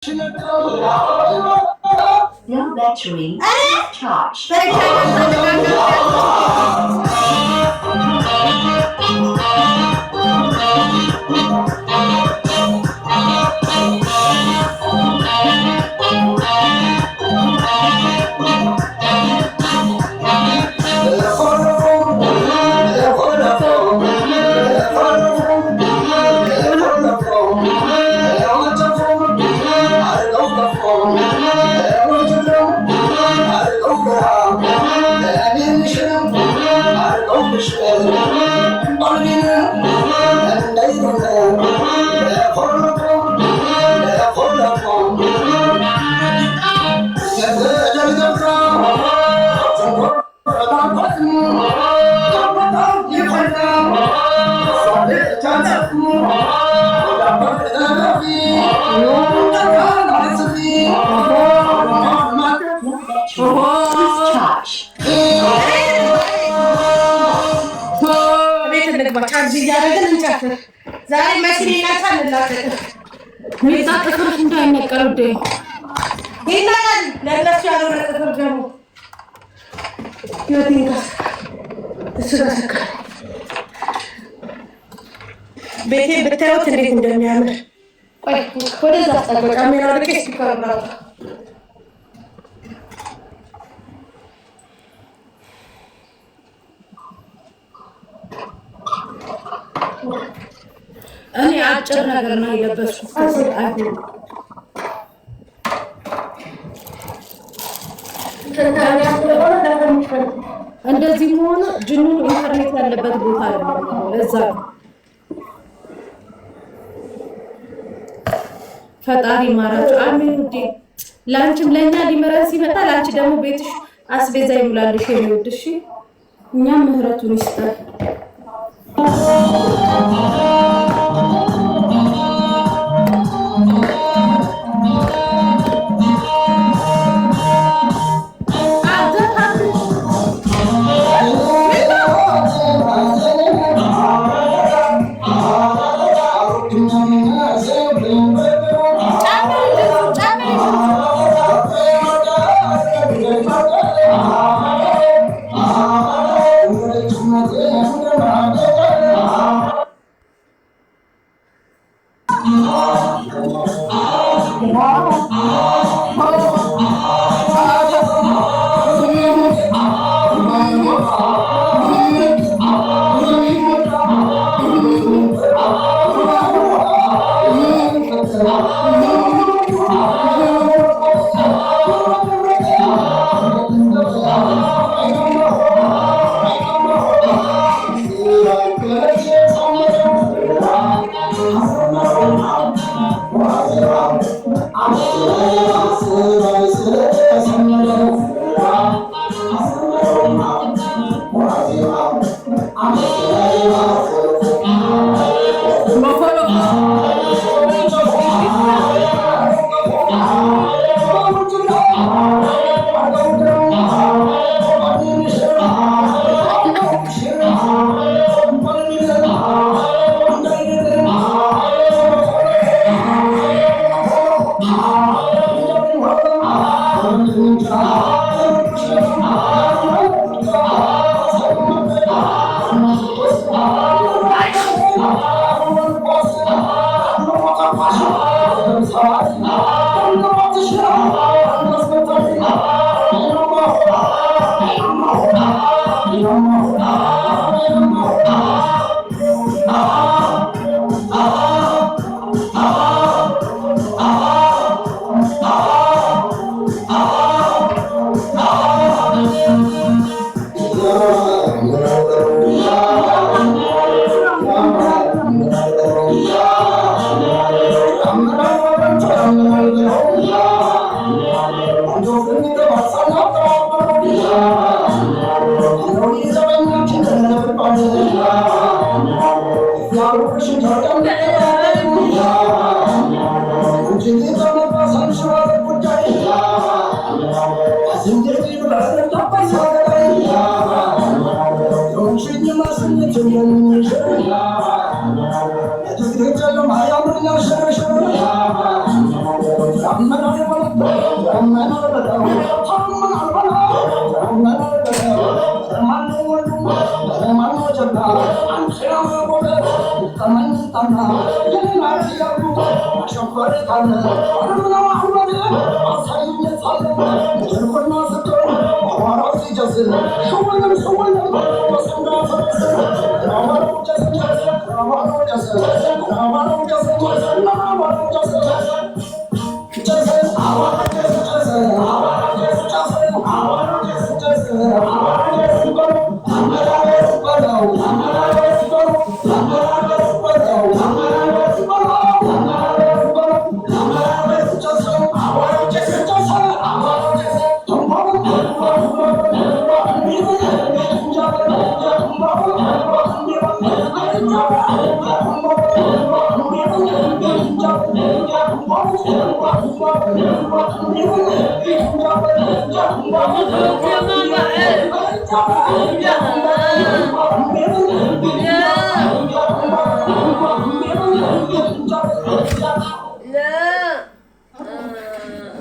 No battery charge. ዛሬ መስሪና ታለላከ ሚዛ ጥፍርሽ እንዳይነቀል ወደ ይላል ለለሽ ያለው ጥፍር ደግሞ ይወቲንካ ተሰራከ ቤቴ ብታዩት እንዴት እንደሚያምር ቆይ ወደዛ አስጠጋ ካሜራ ልከሽ ሲከራራ እኔ አጭር ነገር ነው የለበስኩት ከዚህ አይደል እንደዚህ ሆነ ጅኑን ኢንተርኔት ያለበት ቦታ አይደለም ለዛ ፈጣሪ ማራችሁ አሜን እንዴ ላንቺም ለኛ ሊመረስ ሲመጣ ላንቺ ደግሞ ቤትሽ አስቤዛ ይሙላልሽ የሚወድሽ እኛም ምህረቱን ይስጣል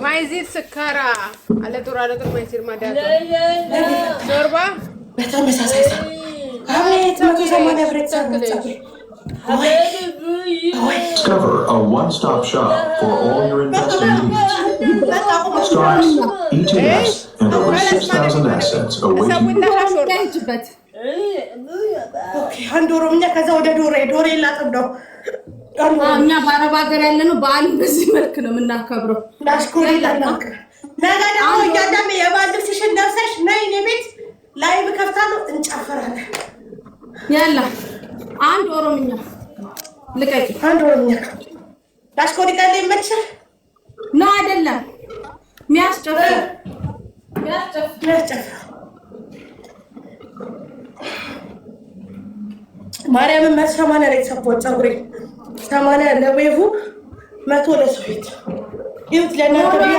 ማይዚት ስካራ አለ ጦር ማይሲር ማዳታ ዞርባ በተመሳሳይ አቤት መቶ ብር ተሰጥቷል። Discover a one-stop shop for all your investing needs. Stocks, ETFs, and over 6,000 assets await you. አንድ ኦሮምኛ ከዛ ወደ ዶሬ ላጥብ ነው። እኛ በአረብ ሀገር ያለ ነው በዓል በዚህ መልክ ነው የምናከብረው። ላስኮሪ ላናከ ነገ ደግሞ እያዳሜ የባል ልብስሽን ለብሰሽ ነይ እኔ ቤት ላይቭ ከፍታለሁ እንጨፍራለን። ያላ አንድ ኦሮምኛ ልቀቂ። አንድ ኦሮምኛ ላስኮሪ ቀለ ይመችል ነው አይደለም ሚያስጨፍር ማርያምን መሰማና ላይ ሰፖርት ፀጉሬ 80 ለዌቡ 100 ለስዊት ይሁት ለናንተ ቢያ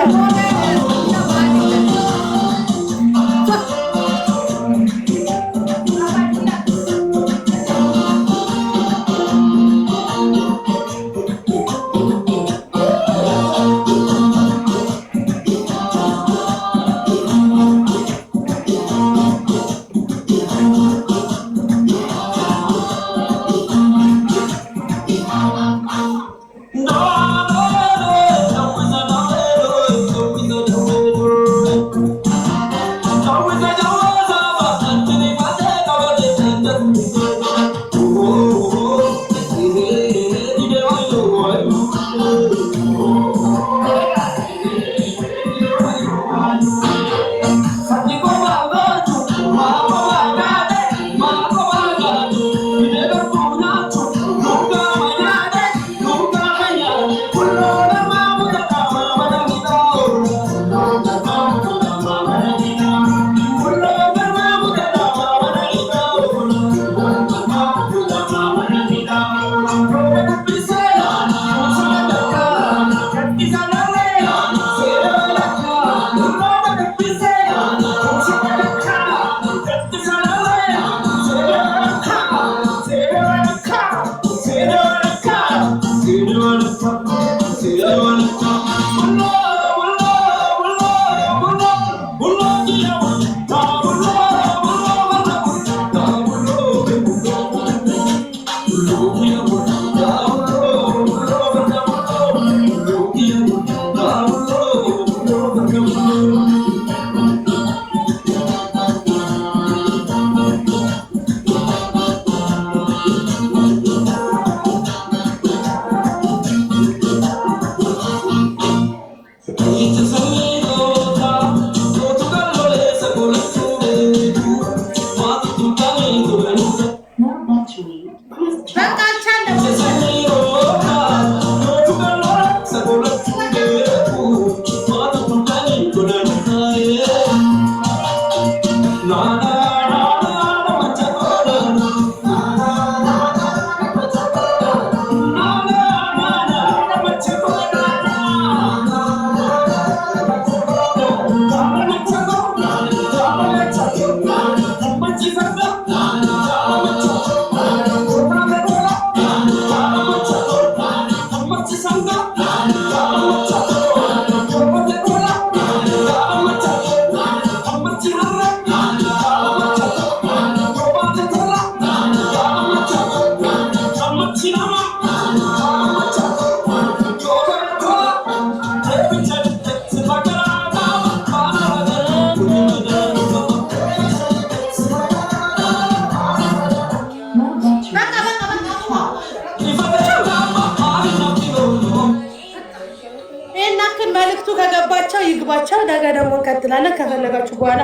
መልዕክቱ ከገባቸው ይግባቸው። ነገ ደግሞ እንቀጥላለን። ከፈለጋችሁ በኋላ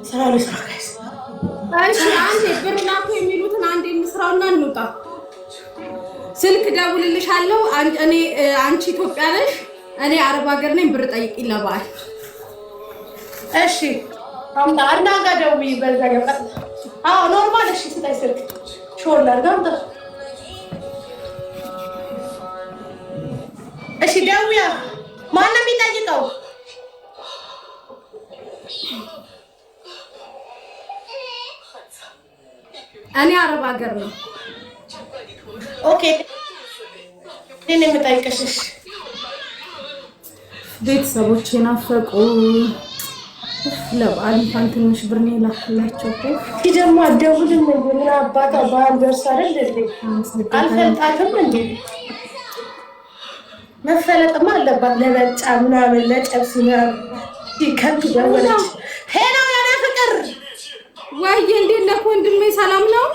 ስራ ልስራ ጋይስ። እሺ አንዴ ብሩናቱ የሚሉትን አንዴ እንስራውና እንውጣ። ስልክ ደውልልሻለሁ። አንቺ ኢትዮጵያ ነሽ፣ እኔ አረብ ሀገር ነኝ። ብር ጠይቂኝ ለበዓል። እሺ አምጣ ጋር ደውዪ። በዛ ገባ። አዎ ኖርማል። እሺ ስታይ ስልክ ሾላር ጋር አምጣ። እሺ ደውያ። ማነው የሚጠይቀው? እኔ አረብ ሀገር ነው። ኦኬ እኔ የምጠይቅሽ ቤተሰቦቼ ናፈቁ። ለበዓል እንኳን ትንሽ ብር ነው የላኩላቸው። ደግሞ አትደውልም እንዴ? ምን አባቷ በዓል ደርሶ አይደል እንዴ? አልፈልጣትም እንዴ? መፈለጥማ አለባት። ለበጫ ምናምን ለጨብስ ምናምን ከንቱ ደወለች። ሄሎ ያኔ ፍቅር ወይ እንዴት ነህ ወንድሜ? ሰላም ነው?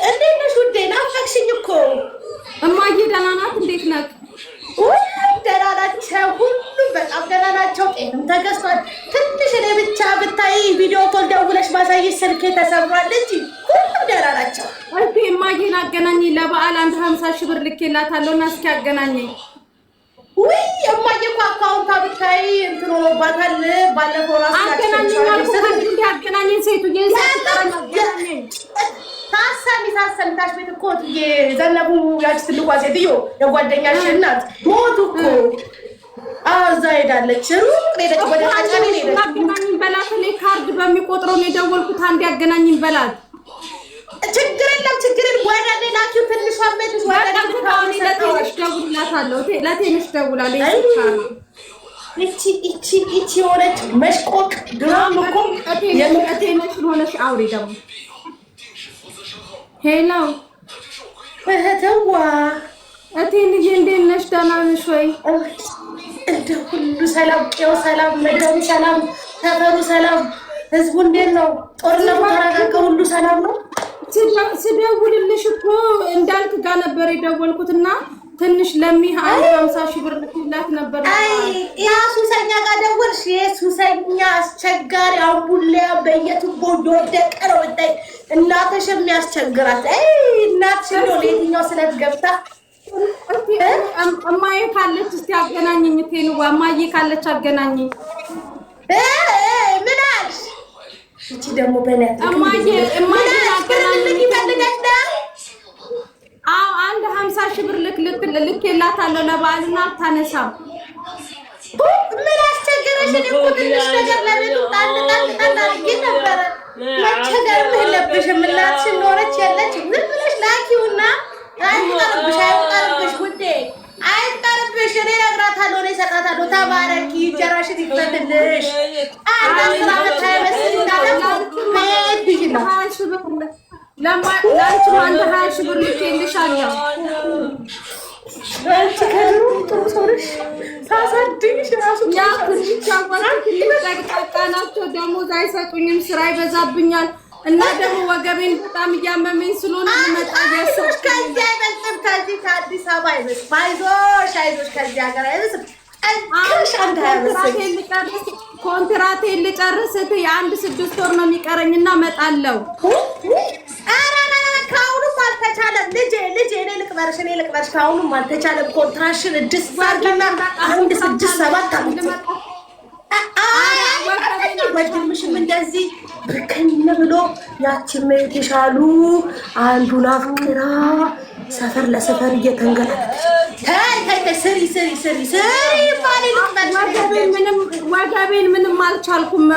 እንዴት ነሽ ውዴ? ናፈቅሽኝ እኮ። እማዬ ደህና ናት? እንዴት ነህ? ደህና ናቸው። ሁሉም በጣም ደህና ናቸው። ጤንም ተገዝቷል። ትንሽ እኔ ብቻ ብታይ ቪዲዮ ኮል ደውለሽ ማሳየሽ ስልኬ ተሰብሯል እንጂ ሁሉም ደህና ናቸው። እስኪ እማዬን አገናኘኝ። ለበዓል 50 ሺህ ብር ልኬላታለሁ እና እስኪ አገናኘኝ። ውይ እማዬ እኮ አካውንቷ ብታይ እንትን ሆኖባታል። ባለፈው ራሱ አገናኘኝ አገናኘኝ። ሴቱዬ አገናኘኝ። ታሳሚ ታች ቤት እኮ የዘነቡ ያች ትልቋ ሴትዮ የጓደኛሽ እናት ሞቱ እኮ። እዛ ሄዳለች። ሩቅ ሄደች። ወደ ታጫኔ ሄደች። አገናኝኝ በላት። እኔ ካርድ በሚቆጥረው ነው የደወልኩት። አንዴ አገናኝኝ በላት። ችግር የለም ችግር የለም። ወደ ሌላኪው ትንሿ ቤትሽ ወደ ለቴንሽ ደውላታለሁ። ለቴንሽ ደውላለሁ። ይቺ የሆነች መሽቆቅ ድራም እኮ የቴንሽ ሆነሽ አውሪ ደግሞ። ሄሎ እህትዋ እቴንዬ እንዴት ነሽ? ደህና ነሽ ወይ? እንደ ሁሉ ሰላም፣ ቄው ሰላም፣ መደቡ ሰላም፣ ሰፈሩ ሰላም፣ ህዝቡ እንዴት ነው? ጦርነቱ ተረጋጋ? ሁሉ ሰላም ነው? ስደውልልሽ እኮ እንዳልክ ጋር ነበር የደወልኩትና ትንሽ ለሚህ 50 ሺህ ብር ልክላት ነበር። አይ ያ ሱሰኛ ጋር ደወልሽ? የሱሰኛ አስቸጋሪ አምቡሊያ በየቱቦ ወደቀ ነው እንዴ? እናትሽ የሚያስቸግራት እናትሽ ነው። ለየትኛው ስለት ገብታ እማዬ ካለች እስቲ አገናኘኝ። ቴንዋ እማዬ ካለች አገናኘኝ። ምን አልሽ? እቺ ደግሞ በእናት እማዬ አገናኘኝ ይፈልጋል። አዎ 50 ሺህ ብር ልኬላታለሁ ለበዓልና አታነሳም። ምን አስቸገረሽ? እኮ ትንሽ ነገር ለቤቱ ጣል አድርጌ ነበረ። መቸገር የለብሽም። እናትሽ ኖረች የለች ምን ብለሽ ላኪውና አይቀርብሽ ውዴ አይቀርብሽ። እኔ እነግራታለሁ፣ እኔ እሰጣታለሁ። ተባረኪ፣ ጀራሽን ይፈትልሽ። አንድ አመት አይመስል ቤት ይችላል። ለአንቺ አንድ 20 ሺህ ብር ልኬልሻለሁ። አንቺ ከድሮ ጥሩ ሰው ነሽ። ሳሳድግሽ ራሱ ጠቅጣቃ ናቸው። ደሞዝ አይሰጡኝም፣ ስራ ይበዛብኛል እና ደግሞ ወገቤን በጣም እያመመኝ ስለሆነ ልመጣ እያሰብኩ ከዚህ አይበልጥም። ከዚህ ከአዲስ አበባ አይበልጥም። አይዞሽ ከዚህ ሀገር አይበልጥም። ኮንትራቴን ልጨርስ የአንድ 6 ወር ነው የሚቀረኝና እመጣለሁ። ከአሁኑም አልተቻለም። ልጄ እኔ ልቅበርሽ ከአሁኑም አልተቻለም። ኮንትራክሽን እድስ ባርጊና 1 6 7 ዓመት ወንድምሽም እንደዚህ ብከኝ ብሎ ያችን የተሻሉ አንዱን አፍቅራ ሰፈር ለሰፈር እየተንገላታች ስሪ ወገቤን ምንም አልቻልኩም።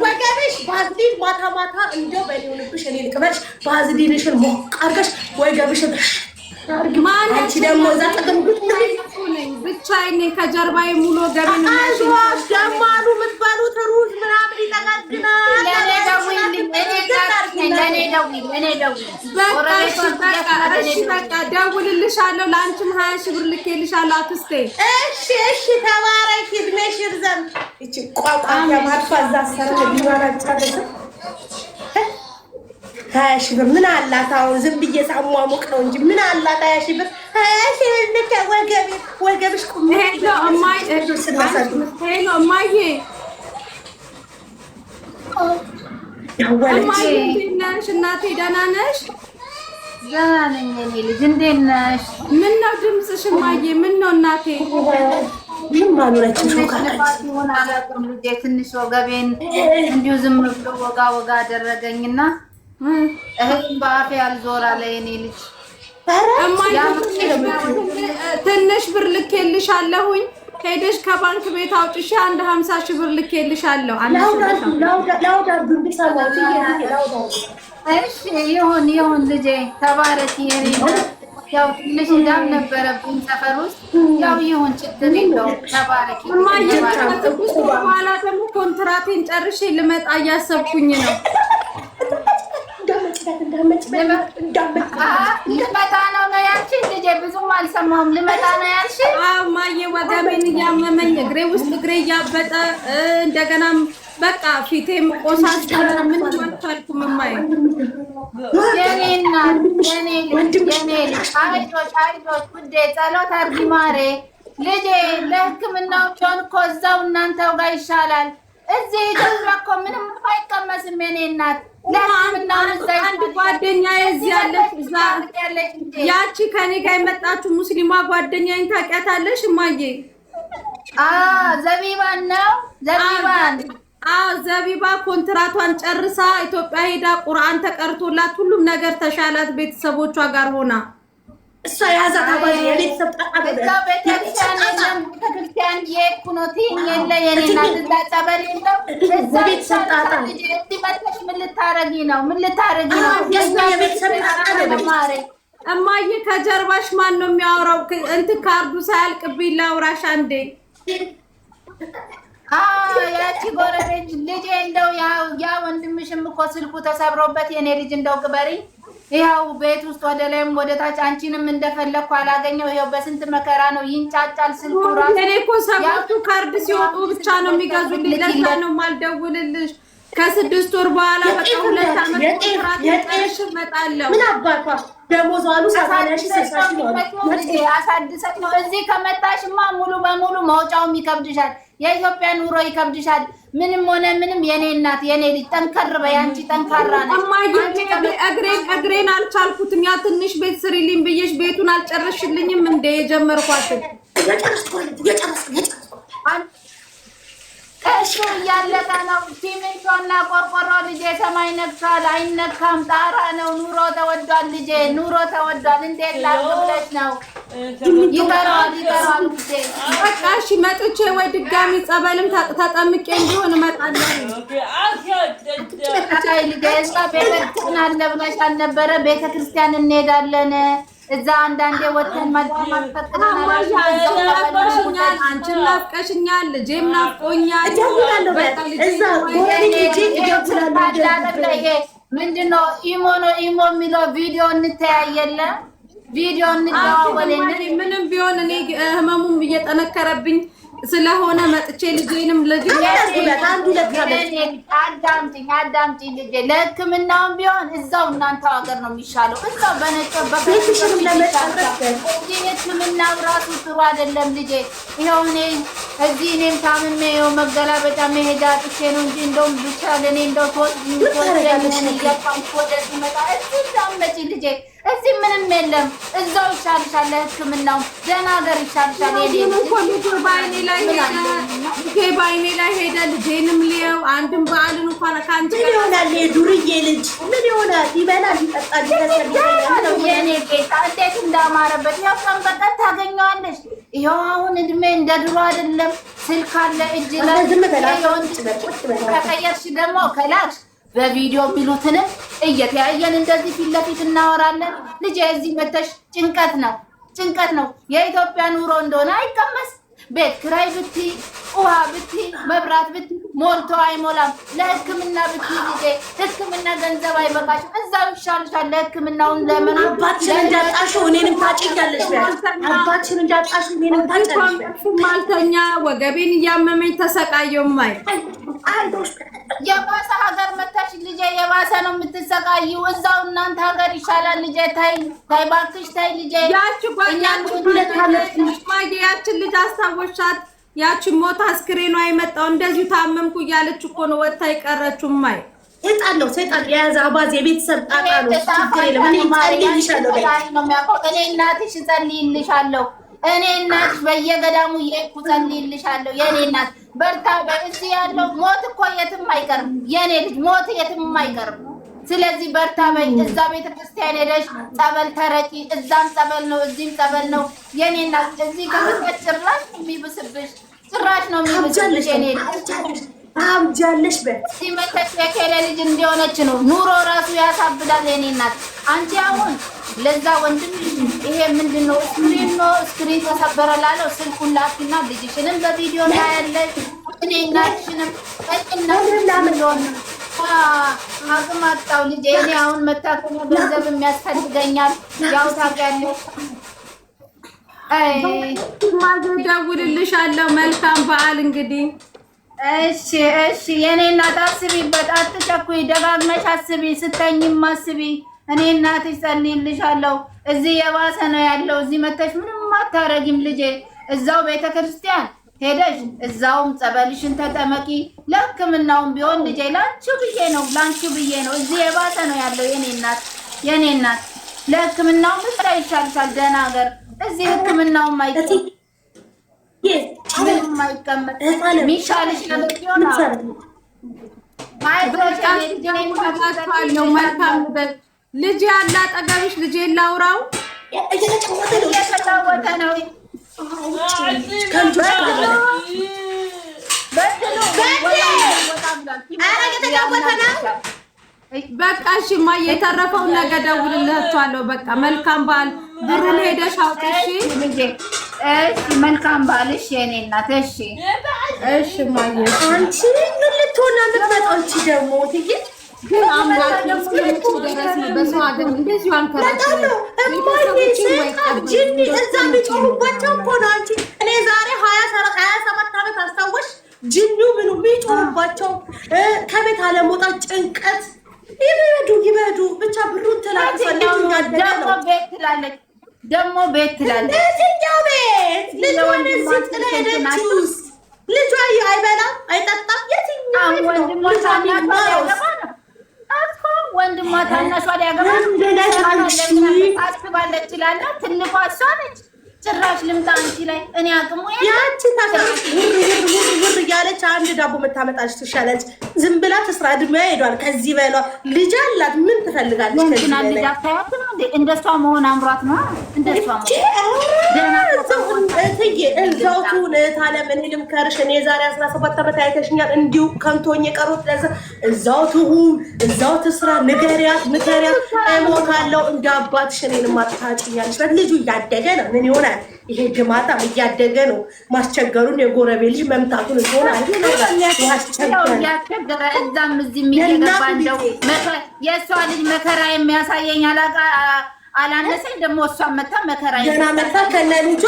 ወገቤሽ ባዝሊን ማታ እንደው በሊሆንብሽ እኔ ልቅበርሽ ባዝሊንሽን ሞቅ አድርገሽ ወገብሽን አንቺ ደግሞ እዛ ጥቅም ብቻዬን ከጀርባዬ ሙሉ ገቤን ደማሉ የምትባሉት ሩዝ ምናምን ይጠጋግናል። በቃ ደውልልሻለሁ። ለአንቺም 20 ሺህ ብር ልኬልሻለሁ አክስቴ። እሺ ተባረኪ፣ እድሜሽ ይርዘም። ይቺ ቋቋም ያማጥፋ እዛ ሰራ ሊባራጫ 20 ሺህ ብር ምን አላት? አሁን ዝም ብዬ ሳሟሙቅ ነው እንጂ ምን አላት? 20 ሺህ ብር 20 ሺህ ብር ወገብሽ ሄሎ እማዬ እማዬ እንዴት ነሽ እናቴ? ደህና ነሽ? ደህና ነኝ የኔ ልጅ እንዴት ነሽ? ምነው ድምፅሽ እማዬ? ምነው እናቴ? ትንሽ ወገቤን እንዲሁ ዝም ብሎ ወጋ ወጋ አደረገኝና እህል በአፌ አልዞር አለ የኔ ልጅ። እማዬ ትንሽ ብር ልኬልሻለሁኝ ሄደሽ ከባንክ ቤት አውጥሽ 50 ሺህ ብር ልኬልሻለሁ። እሺ ይሁን ልጄ ተባረኪ የኔ ያው ትንሽ እንዳም ነበረብኝ ሰፈር ውስጥ ያው ይሁን ችግር የለውም ተባረኪ። በኋላ ደግሞ ኮንትራቴን ጨርሼ ልመጣ እያሰብኩኝ ነው። ልመጣ ነው ያልሽኝ ልጄ? ብዙም አልሰማሁም። ልመጣ ነው ያልሽኝ? አዎ እማዬ ወገቤን እያመመኝ እግሬ ውስጥ እግሬ እያበጠ እንደገናም በቃ ፊቴም ቆሳሰለ። ምን አልቻልኩም እማዬ። የኔ እናት የኔ ልጅ አይዞሽ ውዴ ጸሎት አድርጊ ማሬ ልጄ። ለሕክምናው ቢሆን እኮ እዛው እናንተው ጋር ይሻላል። እዚህ ኢትዮጵያ እኮ ምንም አይቀመስም የኔ እናት። አንድ ጓደኛዬ እዚህ ያለች እዛ ያቺ ከኔ ጋር የመጣችው ሙስሊሟ ጓደኛዬን ታውቂያታለሽ እማዬ? ዘቢባን ነው ዘቢባን። ዘቢባ ኮንትራቷን ጨርሳ ኢትዮጵያ ሄዳ ቁርአን ተቀርቶላት ሁሉም ነገር ተሻላት ቤተሰቦቿ ጋር ሆና እሷ ያዛት አባዬ የቤተሰብ ቤተክርስቲያን የኩኖቲን የለ የኔ እናት እዛ ጸበል የለው እዛ ቤተሰብ ጣጣ መጥተሽ ምን ልታረጊ ነው? ምን ልታረጊ ነው? የቤተሰብ ጣጣ ነው ማሬ። እማዬ ከጀርባሽ ማን ነው የሚያወራው? እንትን ካርዱ ሳያልቅብኝ ላውራሽ አንዴ። ያቺ ጎረቤት ልጄ እንደው ያ ወንድምሽም እኮ ስልኩ ተሰብሮበት የኔ ልጅ እንደው ቅበሪ። ይኸው ቤት ውስጥ ወደ ላይም ወደ ታች አንቺንም እንደፈለኩ አላገኘው። ይኸው በስንት መከራ ነው ይንጫጫል ስልኩ ራሱ። እኔ እኮ ሰባቱ ካርድ ሲወጡ ብቻ ነው የሚገዙልኝ። ለዛ ነው የማልደውልልሽ። ከ6 ወር በኋላ በቃ 2 ዓመት ኮንትራት ጨርሼ እመጣለሁ። ምን አባቷ ደሞዝ አሉ 70 ሺህ 60 ሺህ ነው አሳድሰት ነው። እዚህ ከመጣሽማ ሙሉ በሙሉ መውጫውም ይከብድሻል። የኢትዮጵያ ኑሮ ይከብድሻል። ምንም ሆነ ምንም የኔ እናት የኔ ልጅ ጠንከር በይ። አንቺ ጠንካራ ነሽ። እግሬን አልቻልኩትም። ያ ትንሽ ቤት ስሪልኝ ብዬሽ ቤቱን አልጨረሽልኝም እንደ የጀመርኳት እሺ እያለቀ ነው። ሲሚንቶና ቆርቆሮ ልጄ ሰማይ ነክቷል። አይነካም። ጣራ ነው። ኑሮ ተወዷል ልጄ፣ ኑሮ ተወዷል። እንዴት ላድርግ ብለሽ ነው? ይቀረዋል ልጄ። በቃ እሺ መጥቼ ወይ ድጋሚ ጸበልም ተጠምቄ እንዲሆን እመጣለሁ። ልጄ እዛ ቤተክርስቲያን አለ ብለሽ አልነበረ? ቤተክርስቲያን እንሄዳለን። እዛ አንዳንዴ ወተን ማድረግ ፈቅደናል። አንቺን ናፍቀሽኛል፣ ልጄም ናፍቆኛል። ምንድነው ኢሞ የሚለው ቪዲዮ እንተያየለ ቪዲዮ እንደዋወለ ምንም ቢሆን እኔ ህመሙም እየጠነከረብኝ ስለሆነ መጥቼ ልጄንም አዳምጪኝ ልጄ። ለሕክምናውም ቢሆን እዛው እናንተ ሀገር ነው የሚሻለው። እዛው ሕክምናው ራሱ ጥሩ አይደለም ልጄ። ይኸው እዚህ እኔም ታምሜ ይኸው መገላበጫ መሄጃ አጥቼ ነው እንጂ እንደውም ብቻ ለእኔ እንደው ወደዚህ መጣ መጪ ልጄ። እዚህ ምንም የለም። እዛው ይሻልሻል። ለሕክምናው ደህና ሀገር ይሻልሻል። ባይኔ ላይ ሄደ ልጄንም ሊየው አንድም በዓልን እንኳን ከአንቺ ምን ይሆናል? የዱርዬ ልጅ ምን ይሆናል? ይበላል፣ ይጠጣል፣ የኔ ጌታ እንዴት እንዳማረበት ያው ቀን በቀን ታገኘዋለሽ። ይኸው አሁን እድሜ እንደ ድሮ አይደለም። ስልክ አለ እጅ ላይ ከቀየርሽ ደግሞ ከላክሽ በቪዲዮ ቢሉትንም እየተያየን እንደዚህ ፊት ለፊት እናወራለን። ልጄ እዚህ መተሽ ጭንቀት ነው። የኢትዮጵያ ኑሮ እንደሆነ አይቀመስ። ቤት ክራይ ብቲ፣ ውሃ ብቲ፣ መብራት ብቲ ሞልቶ አይሞላም። ለሕክምና ብቲ ልጄ ሕክምና ገንዘብ አይበቃሽም። እዛው ይሻልሻል። ለሕክምናውን ለምን አባትሽን እንዳጣሽው እኔንም ታጭኛለሽ። አባትሽን እንዳጣሽው እኔንም ታጭኛለሽ። ማልተኛ ወገቤን እያመመኝ ተሰቃየው። የባሰ ሀገር መታሽ ልጄ፣ የባሰ ነው የምትሰቃይው። እዛው እናንተ ሀገር ይሻላል ልጄ። ታይ እባክሽ ታይ ልጄ። ያችን ልጅ አስታወሻት? ያቺ ሞታ አስክሬኗ የመጣው እንደዚሁ ታመምኩ እያለች እኮ ነው ወጣ የቀረችው። ማይ ሰይጣን ነው ሰይጣን የያዘ አባዝ የቤተሰብ ጣጣ ነው። ችግር የለም እኔ ጸልይልሻለሁ። እኔ እናትሽ ጸልይልሻለሁ። እኔ እናትሽ በየገዳሙ እየሄድኩ ጸልይልሻለሁ። የኔ እናት በርታ። በእዚህ ያለው ሞት እኮ የትም አይቀርም። የኔ ልጅ ሞት የትም አይቀርም። ስለዚህ በርታ በይ። እዛ ቤተክርስቲያን ሄደሽ ጸበል ተረጪ። እዛም ጸበል ነው እዚህም ጸበል ነው። የኔ እናት እዚህ ከመጣች ጭራሽ የሚብስብሽ ጭራሽ ነው የሚብስብሽ። የኔ ልጅ አምጃለሽ በል ሲመጣሽ የከለ ልጅ እንዲሆነች ነው ኑሮ ራሱ ያሳብዳል። የኔ እናት አንቺ አሁን ለዛ ወንድም ይሄ ምንድነው ስክሪን ተሰበረ ላለው ስልኩን ላኪና ልጅሽንም በቪዲዮ እናያለን። እኔ እናትሽንም ለምን አቅም አጣው ልጄ። እኔ አሁን መታከም ገንዘብ የሚያስፈልገኛል። ያው ታውቂያለሽ። ደውልልሻለሁ። መልካም በዓል እንግዲህ። እሺ የኔ እናት አስቢበት፣ አትቸኩይ። ደጋግመሽ አስቢ፣ ስተኝም አስቢ። እኔ እናትሽ ጸልይልሻለሁ። እዚህ የባሰ ነው ያለው። እዚህ መተሽ ምንም አታረጊም ልጄ። እዛው ቤተክርስቲያን ሄደሽ እዛውም ጸበልሽን ተጠመቂ። ለሕክምናውም ቢሆን ልጄ ላንቺው ብዬ ነው። እዚህ የባሰ ነው ያለው የኔ እናት ለሕክምናው ምጥራ ይሻልሻል። ደህና ሀገር እዚህ ሕክምናውም አይቀመጥ ሚሻልሽ ነገር ቢሆን ልጅ ያለ አጠገብሽ ልጅ ላውራው እየተጫወተ ነው። በቃ እሺ ማየ የተረፈውን ነገ ደውልላችኋለሁ። በቃ መልካም በዓል። ብሩን ሄደሽ አውጥሽ። እሺ መልካም በዓል። እሺ የኔ እናት። እሺ ማየ አንቺ ምን ልትሆን የምትመጣው? አንቺ ደግሞ ትይ ግን አምላክ ድረስ ነው በሰው ሀገር እንደዚሁ አንከራቸው ጅኒ እዛ የሚጮሁባቸው እኮ ነው። አንቺ እኔ ዛሬ 27 ዓመት አስታወሽ ጅኒው ምኑ የሚጮሁባቸው ከቤት አለመውጣት ጭንቀት ይበዱ ብቻ ብሩን ደግሞ ቤት ትላለች። እዚህኛው ቤት ልጇን እዚህ ጥላ ሄደችው። ልጇ አይበላም አይጠጣም። የትኛው ወንድሟ ታናሿ ሊያገባ አስባለች ይላል። ትልቋ እሷ ነች። ጭራሽ ልምጣ አንቺ ላይ እኔ አቅሙ ያቺ ውር እያለች አንድ ዳቦ መታመጣች ትሻለች። ዝም ብላ ትስራ። እድሜዋ ሄዷል። ከዚህ በሏ ልጅ አላት። ምን ትፈልጋለች? እንደሷ መሆን አምሯት ነው። እንደሷ እዛው ትሁን ታለም። እኔ ልምከርሽ። እኔ ዛሬ 17 ዓመት አይተሽኛል። እንዲሁ ከንቶኝ የቀሩት እዛው ትሁን እዛው ትስራ። ንገሪያት እሞታለሁ እንደ አባትሽ እኔንም አታጭኛለሽ። ልጁ እያደገ ነው። ምን ይሆናል? ይሄ ግማታም እያደገ ነው። ማስቸገሩን የጎረቤት ልጅ መምታቱን ይሆናል። ያስቸገረ እዛም እዚህም እየገባ እንደው የእሷ ልጅ መከራ የሚያሳየኝ አላነሰኝ። ደግሞ እሷ መታ መከራ ገና መታ ከነ ልጇ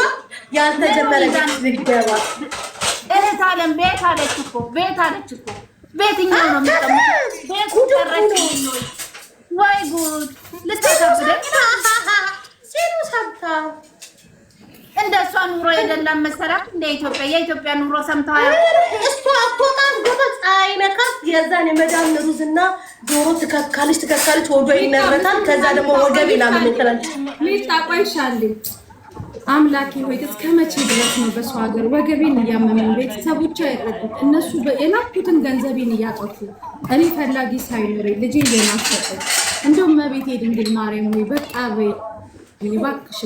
ያልተጀመረ ዝገባ እህት አለም ቤት አለች እኮ ቤትኛው ነው የሚቀመጥ ቤት ቀረች። ወይ ጉድ ልታሳብደኝ ሲሉ ሰምታ እንደሷ ኑሮ የደላም መሰራት እንደ የኢትዮጵያ ኑሮ ሰምተዋል። እሷ አቆጣን ጎበዝ አይነካት። የዛን የመዳን ሩዝና ዶሮ ትከካለች ወዶ ይነረታል። ከዛ ደግሞ ወገብ ይላል እንትላል ሊጣቋይሻል። አምላኬ ሆይ እስከ መቼ ድረስ ነው በሰው ሀገር ወገቤን እያመመኝ ቤተሰቦች አይረዱት። እነሱ የላኩትን ገንዘቤን እያጠፉ እኔ ፈላጊ ሳይኖረኝ ልጄ እየናፈቀኝ እንደውም መቤቴ ድንግል ማርያም ሆይ በቃ በይ እባክሽ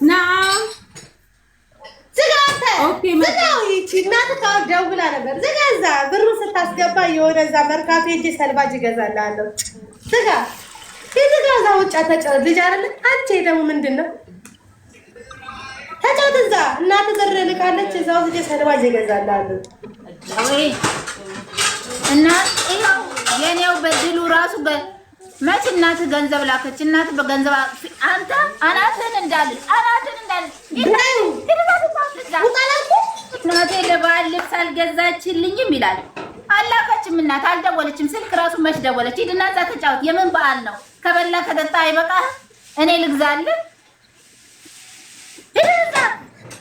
ና ዝጋተ ዝጋው። ይቺ እናት ደውላ ነበር። ዝጋዛ ብሩ ስታስገባ የሆነ እዛ መርካቶ ሄጄ ሰልባጅ እገዛልሃለሁ። ዝጋ ውጭ ተጫወት ልጅ አይደለ አንቺ። ደግሞ ምንድን ነው ተጫወት እዛ። እናት ብር ልካለች። እዛው ሄጄ ሰልባጅ እገዛልሃለሁ። እና ይኸው የኔው በድሉ ራሱ መች እናት ገንዘብ ላከች። እናት በገንዘብ አንተ አናትን እንዳል እናቴ ለበዓል ልብስ አልገዛችልኝም ይላል። አላከችም እናት አልደወለችም። ስልክ ራሱ መች ደወለች? ሂድና እዛ ተጫወት። የምን በዓል ነው? ከበላ ከጠጣ አይበቃህም? እኔ ልግዛልህ? ሂድ እዛ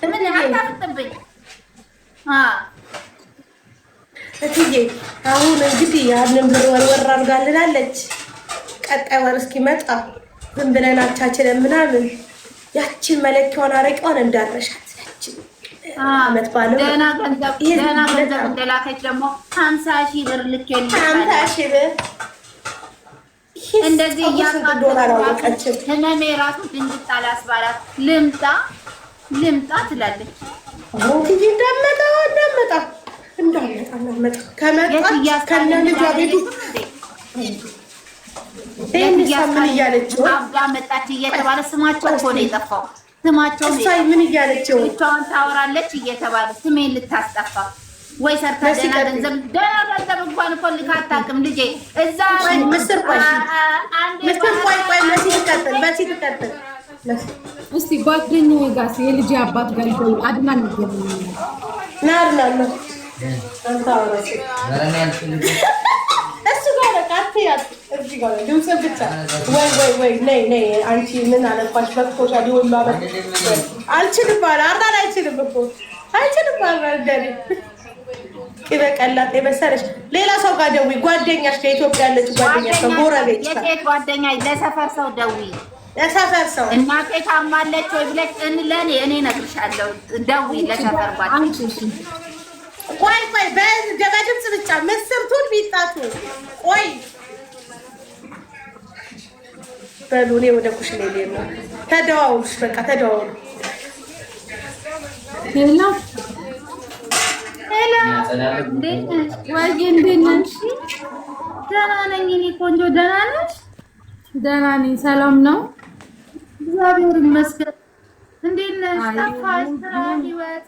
ምን አታፍጥብኝ። እትዬ አሁን እንግዲህ ያንን ብር ወርወር አድርጋልናለች። ቀጣይ ወር እስኪመጣ ዝም ብለን አቻችለን ምናምን ያችን መለኪያዋን አረቂዋን እንዳረሻት አመት ባለው ደህና ገንዘብ እንደላከች ደግሞ 50,000 ብር ልኬልሻለሁ። 50,000 ብር እንደዚህ እያቃተች ህመሜ ራሱ ድንግጥ አላስባላት። ልምጣ ትላለች። ሞትዬ እንዳመጣ ከመጣች ከነ ልጇ ቤቱ ምን እያለች አብዳ መጣች እየተባለ ስማቸው እኮ ነው የጠፋው። ስማቸው ምን እያለች ብቻዋን ታወራለች እየተባለ ስሜን ልታስጠፋ ወይ ሰርታ ደህና ገንዘብ እንኳን እኮ ልካ አታውቅም ልጄ። እዛ ምስር ቆይ መሲ ትቀጥል እስቲ ጓደኛዬ ጋር የልጄ አባት ጋር ይቆይ አድናን ይገኛል ናርናና እሱ ጋር ካትያት እዚህ ጋር ድምጽ ብቻ ወይ ነይ አንቺ ምን አለፋሽ በክቶሻል ይሁን ማለት አልችልም ባለ አራዳ አይችልም እኮ አይችልም ባለ እንደኔ ይበቃላት የመሰለሽ ሌላ ሰው ጋር ደዊ ጓደኛሽ ከኢትዮጵያ ያለች ጓደኛሽ ጎረቤት የሴት ጓደኛ ለሰፈር ሰው ደዊ ለሰፈር ሰው እናቴ ታማለች ወይ ብለሽ ለኔ እኔ እነግርሻለሁ። ደዊ ለሰፈር ጓደኛ ቆይ በድምጽ ብቻ ምስርቱን ቢጣቱ ቆይ በሉ እኔ ወደ ኩሽኔ ልሄድ ነው። ተደዋውሉሽ በቃ ተደዋውሉ። ሄሎ እንዴት ነሽ? ደህና ነኝ እኔ ቆንጆ። ደህና ነሽ? ደህና ነኝ። ሰላም ነው? እግዚአብሔር ይመስገን። እንዴት ነሽ? ጠፋሽ? ስራ፣ ህይወት